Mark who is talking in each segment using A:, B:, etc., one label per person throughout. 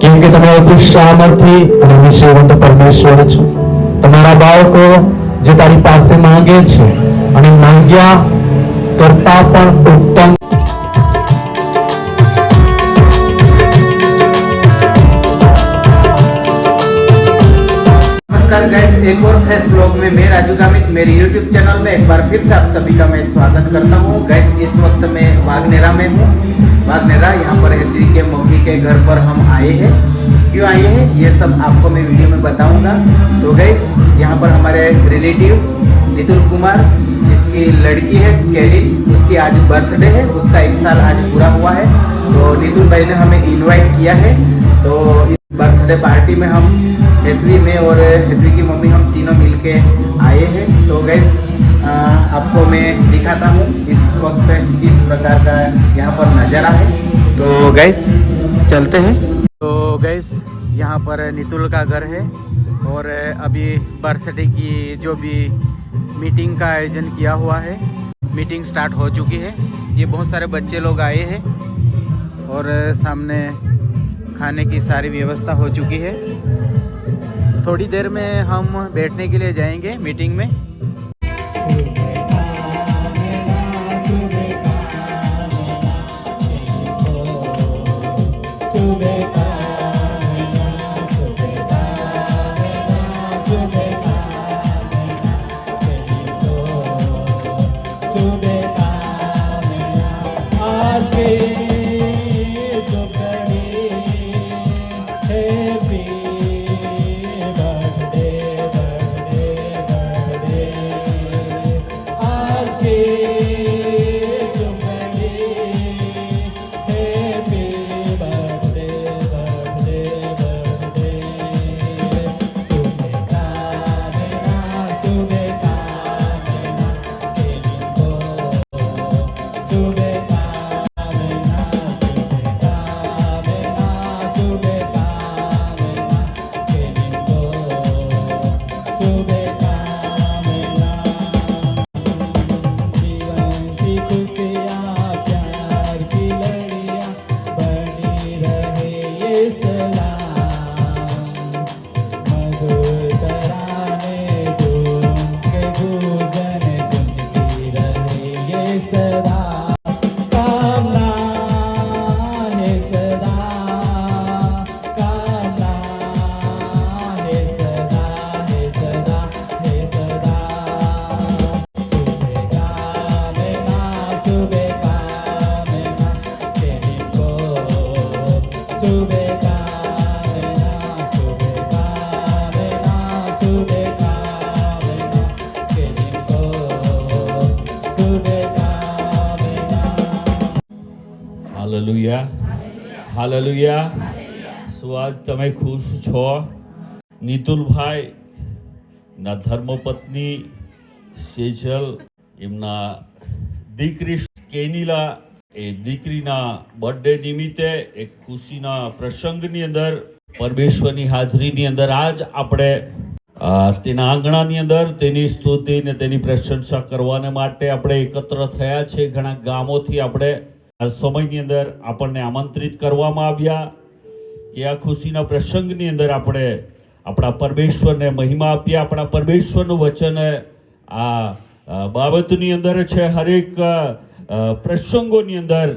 A: કેમ કે તમે એટલું સામર્થ્ય અને નિશ્ચયવંત પરમેશ્વર છો. તમારા બાળકો જે તારી પાસે માંગે છે અને માંગ્યા કરતા પણ ઉત્તમ
B: नमस्कार गाइस, एक और फ्रेश व्लॉग में मैं राजू गामित मेरी YouTube चैनल में एक बार फिर से आप सभी का मैं स्वागत करता हूँ. गाइस, इस वक्त मैं वागनेरा में हूँ. वागनेरा यहाँ पर हेतवी के मम्मी के घर पर हम आए हैं. क्यों आए हैं ये सब आपको मैं वीडियो में बताऊंगा. तो गाइस, यहाँ पर हमारे रिलेटिव नितुल कुमार, जिसकी लड़की है स्केलिन, उसकी आज बर्थडे है. उसका 1 साल आज पूरा हुआ है. तो नितुल भाई ने हमें इनवाइट किया है. तो इस बर्थडे पार्टी में हम हेतवी में और हेतवी की मम्मी हम तीनों मिलके आए हैं. तो गैस आपको मैं दिखाता हूँ इस वक्त किस प्रकार का यहाँ पर नज़ारा है. तो गैस चलते हैं. तो गैस यहाँ पर नितुल का घर है और अभी बर्थडे की जो भी मीटिंग का आयोजन किया हुआ है, मीटिंग स्टार्ट हो चुकी है. ये बहुत सारे बच्चे लोग आए हैं और सामने खाने की सारी व्यवस्था हो चुकी है. थोड़ी देर में हम बैठने के लिए जाएंगे मीटिंग में.
C: Hallelujah, hallelujah. શું આજ તમે ખુશ છો? નિતુલભાઈ ના ધર્મપત્ની સેજલ, એમના દીકરી કેનીલા, એ દીકરીના બર્થડે નિમિત્તે એક ખુશીના પ્રસંગની અંદર પરમેશ્વરની હાજરીની અંદર આજ આપણે તેના આંગણાની અંદર તેની સ્તુતિ ને તેની પ્રશંસા કરવાને માટે આપણે એકત્ર થયા છે. ઘણા ગામોથી આપણે આ સમયની અંદર આપણને આમંત્રિત કરવામાં આવ્યા કે આ ખુશીના પ્રસંગની અંદર આપણે આપણા પરમેશ્વરને મહિમા આપીએ. આપણા પરમેશ્વરનું વચન આ બાબતની અંદર છે. હરેક પ્રસંગોની અંદર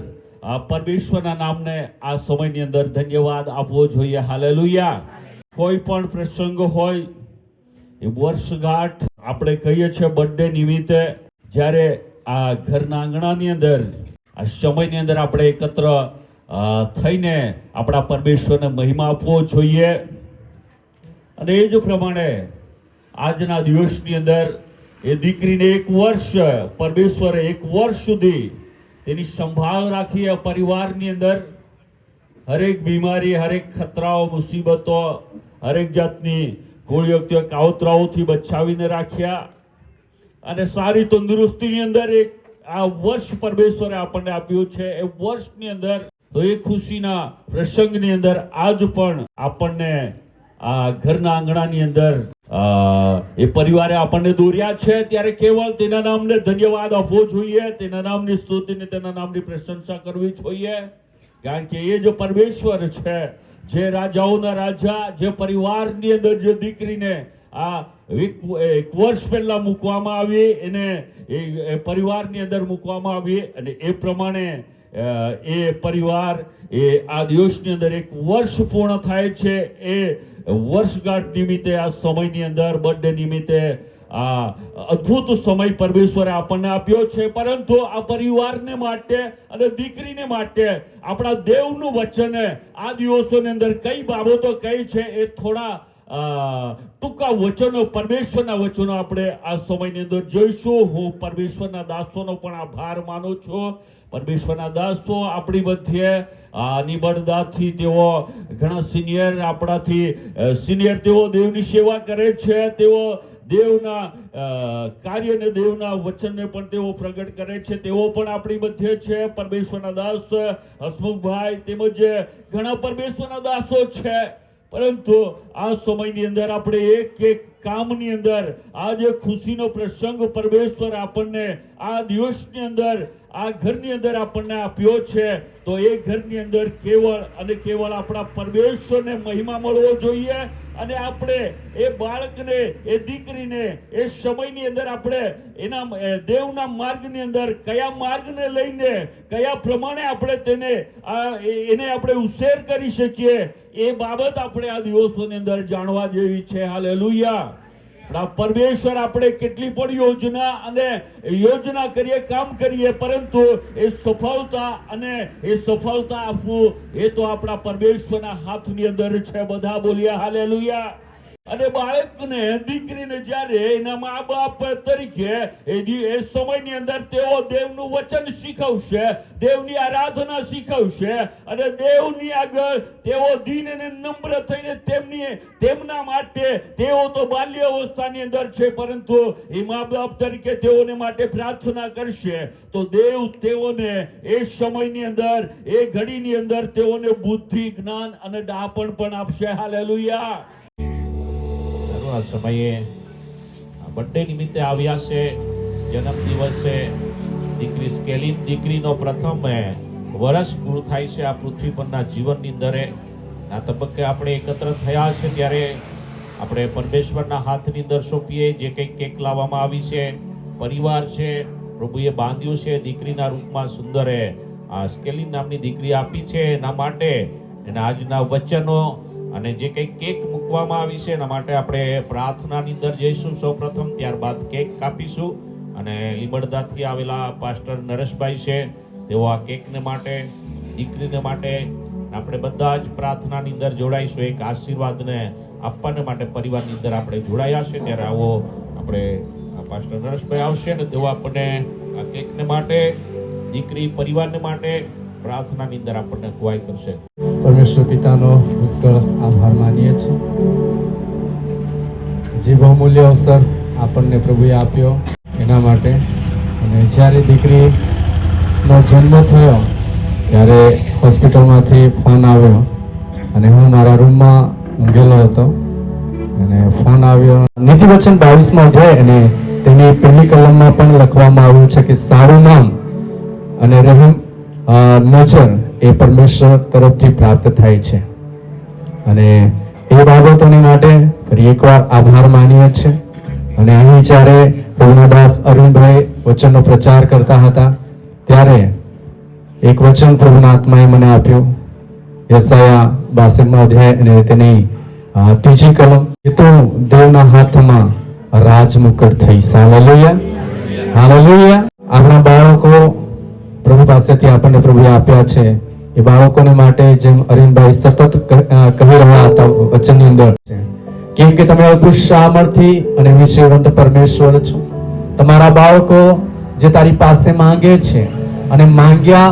C: આ પરમેશ્વરના નામને આ સમયની અંદર ધન્યવાદ આપવો જોઈએ. હાલેલુયા. કોઈ પણ પ્રસંગ હોય એ વર્ષગાંઠ આપણે કહીએ છીએ બર્થડે નિમિત્તે, જ્યારે આ ઘરના આંગણાની અંદર આ સમયની અંદર આપણે એકત્ર થઈને આપણા પરમેશ્વરને મહિમા આપવો જોઈએ. અને એ જ પ્રમાણે આજના દિવસની અંદર એ દીકરીને 1 વર્ષ પરમેશ્વરે 1 વર્ષ સુધી તેની સંભાળ રાખી. પરિવારની અંદર હરેક બીમારી, હરેક ખતરાઓ, મુસીબતો, હરેક જાતની ગોળીઓ કાવતરાઓથી બચાવીને રાખ્યા અને સારી તંદુરસ્તીની અંદર એક આ વર્ષ પરમેશ્વરે આપણને આપ્યું છે. એ વર્ષની અંદર તો એ ખુશીના પ્રસંગની અંદર આજ પણ આપણને આ ઘરના આંગણાની અંદર એ પરિવારે આપણને દોર્યા છે. ત્યારે કેવળ તેના નામને ધન્યવાદ આપવો જોઈએ, તેના નામની સ્તુતિ ને તેના નામની પ્રશંસા કરવી જોઈએ, કારણ કે એ જો પરમેશ્વર છે જે રાજાઓના રાજા, જે પરિવારની અંદર જે દીકરીને આ એક વર્ષ પહેલા મૂકવામાં આવી, એને એ પરિવારની અંદર મૂકવામાં આવી, અને એ પ્રમાણે એ પરિવાર આ દિવસની અંદર એક વર્ષ પૂર્ણ થાય છે. એ વર્ષગાંઠ નિમિત્તે, આ સમયની અંદર બર્થડે નિમિત્તે આ અદ્ભુત સમય પરમેશ્વરે આપણને આપ્યો છે. પરંતુ આ પરિવારને માટે અને દીકરીને માટે આપણા દેવનું વચન આ દિવસોની અંદર કઈ બાબતો કઈ છે, એ થોડા ટૂંકા વચનો, પરમેશ્વરના વચનો આપણે આ સમયની અંદર જોઈશું. હું પરમેશ્વરના દાસોનો પણ આભાર માનું છું. પરમેશ્વરના દાસો આપણી મધ્યે નિબળતાથી તેઓ ઘણા સિનિયર, આપણાથી સિનિયર, તેઓ દેવની સેવા કરે છે. તેઓ દેવના કાર્યને, દેવના વચનને પણ તેઓ પ્રગટ કરે છે. તેઓ પણ આપણી મધ્ય છે. પરમેશ્વરના દાસ હસમુખભાઈ તેમજ ઘણા પરમેશ્વરના દાસો છે. પરંતુ આ સમયની અંદર આપણે એક કામની અંદર આ જે ખુશીનો પ્રસંગ પરમેશ્વર આપણને આ દિવસની અંદર, આ ઘરની અંદર આપણને આપ્યો છે, તો એ ઘરની અંદર કેવળ અને કેવળ આપણા પરમેશ્વરને મહિમા મળવો જોઈએ. અને આપણે એ બાળકને, એ દીકરીને એ સમયની અંદર આપણે એના દેવના માર્ગની અંદર કયા માર્ગને લઈને કયા પ્રમાણે આપણે એને આપણે ઉછેર કરી શકીએ, એ બાબત આપણે આ દિવસોની અંદર જાણવા જેવી છે. હાલેલુયા. પરમેશ્વર આપણે કેટલી પણ યોજના કરીએ, કામ કરીએ, પરંતુ એ સફળતા આપવું એ તો આપણા પરમેશ્વરના હાથની અંદર છે. બધા બોલ્યા હાલેલુયા. અને બાળકને, દીકરીને જ્યારે એના મા બાપ તરીકે એ સમયની અંદર તેઓ દેવનું વચન શીખવશે, દેવની આરાધના શીખવશે, અને દેવની આગળ તેઓ દીન અને નમ્ર થઈને તેમના માટે, તેઓ તો બાલ્ય અવસ્થાની અંદર છે, પરંતુ એ મા બાપ તરીકે તેઓને માટે પ્રાર્થના કરશે, તો દેવ તેઓને એ સમયની અંદર, એ ઘડીની અંદર તેઓને બુદ્ધિ, જ્ઞાન અને ડાપણ પણ આપશે. હાલેલુયા.
D: આ સમયે બર્થડે નિમિત્તે આવ્યા છે. જન્મ દિવસે દીકરી સ્કેલિન, દીકરીનો પ્રથમ વર્ષ પૂરું થાય છે આ પૃથ્વી પરના જીવનની અંદર. આ તબક્કે આપણે એકત્ર થયા છે ત્યારે આપણે પરમેશ્વરના હાથની અંદર સોંપીએ. જે કંઈક કેક લાવવામાં આવી છે, પરિવાર છે, પ્રભુએ બાંધ્યું છે, દીકરીના રૂપમાં સુંદર આ સ્કેલિન નામની દીકરી આપી છે. એના માટે એના આજના વચનો અને જે કંઈ કેક મૂકવામાં આવી છે એના માટે આપણે પ્રાર્થનાની અંદર જઈશું સૌપ્રથમ, ત્યારબાદ કેક કાપીશું. અને લીબડદાથી આવેલા પાસ્ટર નરેશભાઈ છે, તેઓ આ કેકને માટે, દીકરીને માટે આપણે બધા જ પ્રાર્થનાની અંદર જોડાઈશું. એક આશીર્વાદને આપવાને માટે પરિવારની અંદર આપણે જોડાયા છે. ત્યારે આવો આપણે પાસ્ટર નરેશભાઈ આવશે અને તેઓ આપણને આ કેકને માટે, દીકરી પરિવારને માટે પ્રાર્થનાની અંદર આપણને અગુવાઈ કરશે.
A: પરમેશ્વર પિતાનો પુષ્કળ આભાર માનીએ છીએ. જે બહુમૂલ્ય અવસર આપણને પ્રભુએ આપ્યો એના માટે. અને જ્યારે દીકરીનો જન્મ થયો ત્યારે હોસ્પિટલમાંથી ફોન આવ્યો, અને હું મારા રૂમમાં ઊંઘેલો હતો, અને ફોન આવ્યો. નીતિવચન 22માં અધ્યાય અને તેની પહેલી કલમમાં પણ લખવામાં આવ્યું છે કે સારું નામ અને રહેમ નજર એ પરમેશ્વર તરફથી પ્રાપ્ત થાય છે. અને એ બાબતોની માટે ફરી એકવાર આભાર માનીએ છીએ. અને અહીં જ્યારે પ્રભુના દાસ અરુણભાઈ વચનનો પ્રચાર કરતા હતા ત્યારે એક વચન પ્રભુના આત્માએ મને આપ્યું, યશાયા 62મો અધ્યાય અને તેની 3જી કલમ, એ તો દેવના હાથમાં રાજમુકટ થઈ. Hallelujah, hallelujah. આપણા બાળકો પ્રભુ પાસેથી આપણને પ્રભુએ આપ્યા છે. એ બાળકોને માટે જેમ અરવિંદભાઈ સતત કહી રહ્યા હતા વચનની અંદર, કેમ કે તમે અદ્ભુત સામર્થ્ય અને વિષયવંત પરમેશ્વર છો. તમારા બાળકો જે તારી પાસે માંગે છે અને માંગ્યા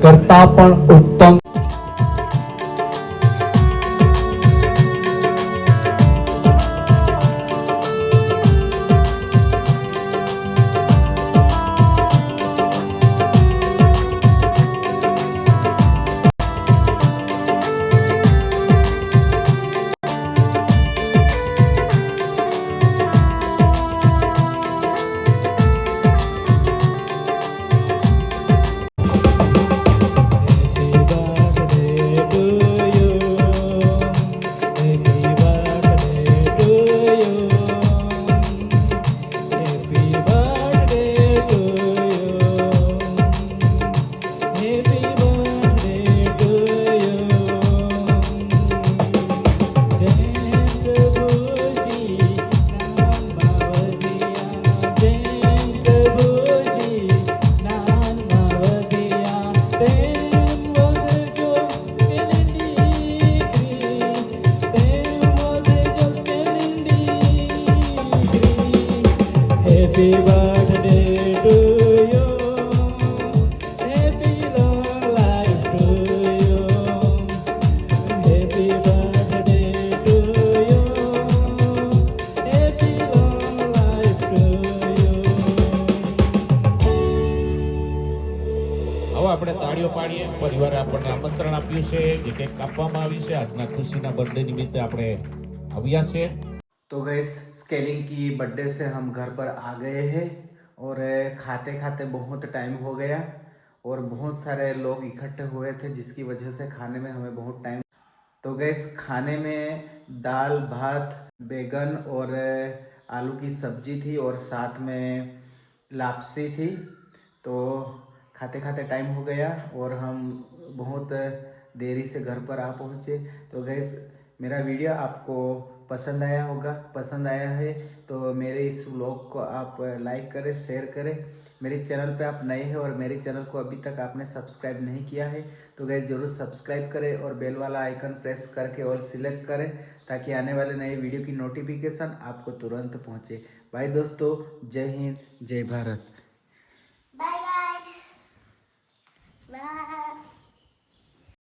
A: કરતા પણ ઉત્તમ Happy birthday to you. Happy long life to you.
D: આવો આપણે તાળીઓ પાડીએ. પરિવારે આપણને આમંત્રણ આપ્યું છે, જે કંઈક કાપવામાં આવ્યું છે. આજના ખુશીના બર્થડે નિમિત્તે આપણે આવ્યા છે.
B: तो गैस स्केलिंग की बर्थडे से हम घर पर आ गए हैं और खाते खाते बहुत टाइम हो गया और बहुत सारे लोग इकट्ठे हुए थे जिसकी वजह से खाने में हमें बहुत टाइम। तो गैस खाने में दाल भात बैगन और आलू की सब्जी थी और साथ में लापसी थी। तो खाते खाते टाइम हो गया और हम बहुत देरी से घर पर आ पहुँचे। तो गैस मेरा वीडियो आपको पसंद आया होगा, पसंद आया है तो मेरे इस व्लॉग को आप लाइक करें, शेयर करें। मेरे चैनल पे आप नए हैं और मेरे चैनल को अभी तक आपने सब्सक्राइब नहीं किया है तो गैस ज़रूर सब्सक्राइब करें और बेल वाला आइकन प्रेस करके और सिलेक्ट करें ताकि आने वाले नए वीडियो की नोटिफिकेशन आपको तुरंत पहुंचे। भाई दोस्तों, जय हिंद, जय भारत।